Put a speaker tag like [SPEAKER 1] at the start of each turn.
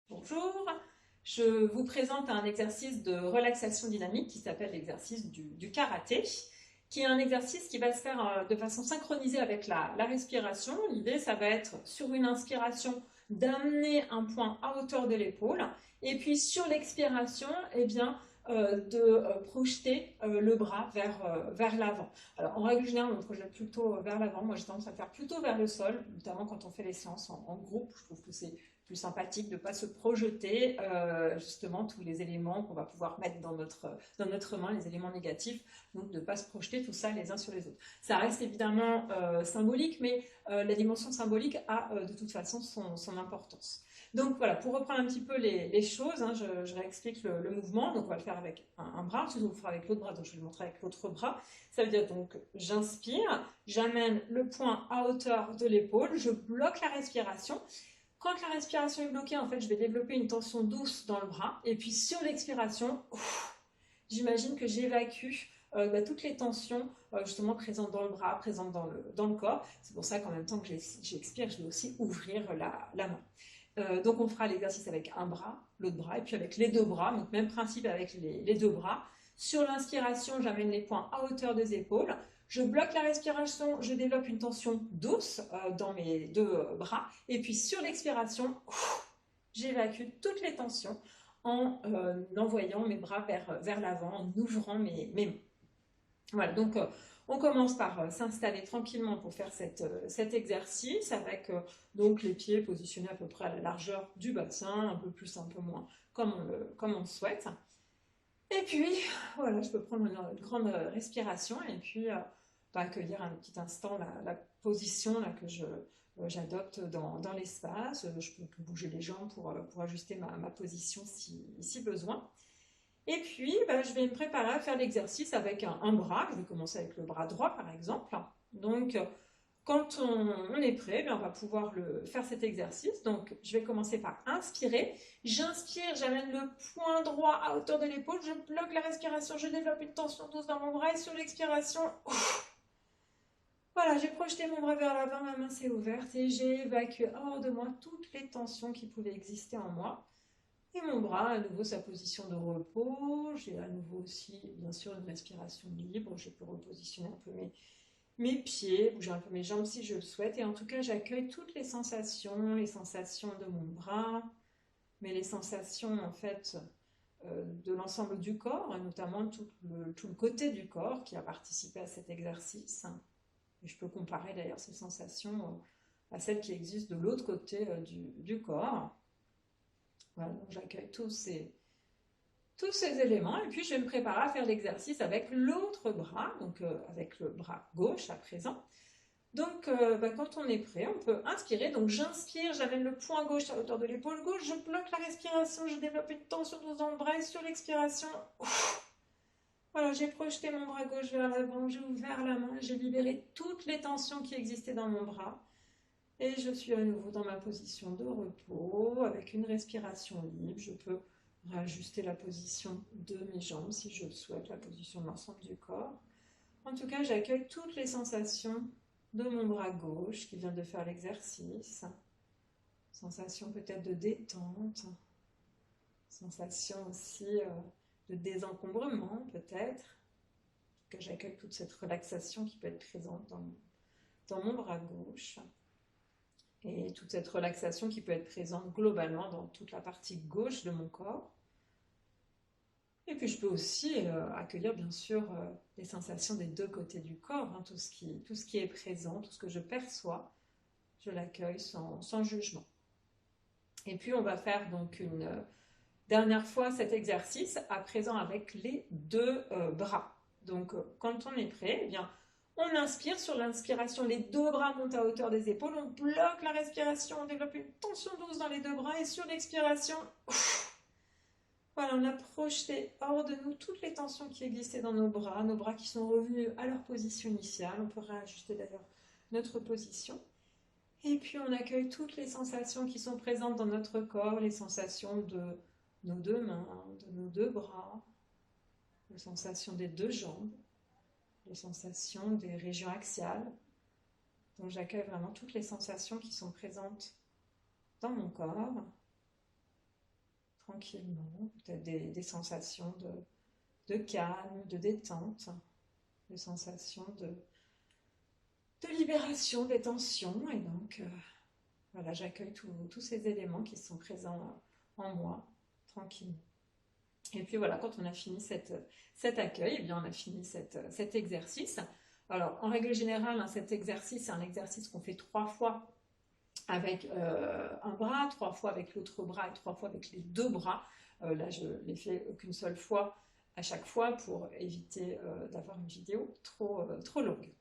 [SPEAKER 1] Bonjour, je vous présente un exercice de relaxation dynamique qui s'appelle l'exercice du karaté, qui est un exercice qui va se faire de façon synchronisée avec la respiration. L'idée, ça va être sur une inspiration d'amener un point à hauteur de l'épaule et puis sur l'expiration, eh bien, de projeter le bras vers l'avant. Alors en règle générale, on projette plutôt vers l'avant. Moi, j'ai tendance à le faire plutôt vers le sol, notamment quand on fait les séances en groupe. Je trouve que c'est plus sympathique de ne pas se projeter justement tous les éléments qu'on va pouvoir mettre dans notre main, les éléments négatifs, donc de ne pas se projeter tout ça les uns sur les autres. Ça reste évidemment symbolique, mais la dimension symbolique a de toute façon son importance. Donc voilà, pour reprendre un petit peu les choses, hein, je réexplique le mouvement. Donc on va le faire avec un bras, ensuite on le fera avec l'autre bras, donc je vais le montrer avec l'autre bras. Ça veut dire donc j'inspire, j'amène le poing à hauteur de l'épaule, je bloque la respiration. Quand la respiration est bloquée, en fait, je vais développer une tension douce dans le bras. Et puis sur l'expiration, j'imagine que j'évacue toutes les tensions justement présentes dans le bras, présentes dans le corps. C'est pour ça qu'en même temps que j'expire, je vais aussi ouvrir la main. Donc on fera l'exercice avec un bras, l'autre bras, et puis avec les deux bras. Donc même principe avec les deux bras. Sur l'inspiration, j'amène les poings à hauteur des épaules. Je bloque la respiration, je développe une tension douce dans mes deux bras. Et puis sur l'expiration, j'évacue toutes les tensions en envoyant mes bras vers l'avant, en ouvrant mes mains. Voilà, donc on commence par s'installer tranquillement pour faire cet exercice avec donc les pieds positionnés à peu près à la largeur du bassin, un peu plus, un peu moins, comme on le souhaite. Et puis, voilà, je peux prendre une grande respiration et puis accueillir un petit instant la position là, que j'adopte dans l'espace. Je peux bouger les jambes pour ajuster ma position si besoin. Et puis, je vais me préparer à faire l'exercice avec un bras. Je vais commencer avec le bras droit, par exemple. Donc, quand on est prêt, on va pouvoir faire cet exercice. Donc, je vais commencer par inspirer. J'inspire, j'amène le poing droit à hauteur de l'épaule. Je bloque la respiration, je développe une tension douce dans mon bras. Et sur l'expiration, voilà, j'ai projeté mon bras vers l'avant, ma main s'est ouverte et j'ai évacué hors de moi toutes les tensions qui pouvaient exister en moi. Et mon bras, à nouveau sa position de repos. J'ai à nouveau aussi, bien sûr, une respiration libre. Je peux repositionner un peu mes pieds, bouger un peu mes jambes si je le souhaite. Et en tout cas, j'accueille toutes les sensations de mon bras, mais les sensations en fait de l'ensemble du corps, et notamment tout le côté du corps qui a participé à cet exercice. Et je peux comparer d'ailleurs ces sensations à celles qui existent de l'autre côté du corps. Voilà, donc j'accueille tous ces éléments et puis je vais me préparer à faire l'exercice avec l'autre bras, donc avec le bras gauche à présent. Donc quand on est prêt, on peut inspirer. Donc j'inspire, j'amène le poing gauche à hauteur de l'épaule gauche, je bloque la respiration, je développe une tension dans le bras et sur l'expiration, voilà, j'ai projeté mon bras gauche vers l'avant, j'ai ouvert la main, j'ai libéré toutes les tensions qui existaient dans mon bras. Et je suis à nouveau dans ma position de repos avec une respiration libre. Je peux réajuster la position de mes jambes si je le souhaite, la position de l'ensemble du corps. En tout cas, j'accueille toutes les sensations de mon bras gauche qui vient de faire l'exercice. Sensation peut-être de détente, sensation aussi de désencombrement peut-être. Que j'accueille toute cette relaxation qui peut être présente dans mon bras gauche. Et toute cette relaxation qui peut être présente globalement dans toute la partie gauche de mon corps. Et puis je peux aussi accueillir bien sûr les sensations des deux côtés du corps, hein, tout ce qui est présent, tout ce que je perçois, je l'accueille sans jugement. Et puis on va faire donc une dernière fois cet exercice, à présent avec les deux bras. Donc quand on est prêt, eh bien, on inspire, sur l'inspiration, les deux bras montent à hauteur des épaules, on bloque la respiration, on développe une tension douce dans les deux bras et sur l'expiration, voilà, on a projeté hors de nous toutes les tensions qui existaient dans nos bras qui sont revenus à leur position initiale. On peut réajuster d'ailleurs notre position. Et puis on accueille toutes les sensations qui sont présentes dans notre corps, les sensations de nos deux mains, de nos deux bras, les sensations des deux jambes, les sensations des régions axiales. Donc j'accueille vraiment toutes les sensations qui sont présentes dans mon corps. tranquillement. Peut-être des sensations de calme, de détente, des sensations de libération des tensions. Et donc, voilà, j'accueille tous ces éléments qui sont présents en moi, tranquillement. Et puis voilà, quand on a fini cet accueil, eh bien on a fini cet exercice. Alors, en règle générale, hein, cet exercice, c'est un exercice qu'on fait 3 fois avec un bras, 3 fois avec l'autre bras et 3 fois avec les 2 bras. Là, je ne l'ai fait qu'une seule fois à chaque fois pour éviter d'avoir une vidéo trop longue.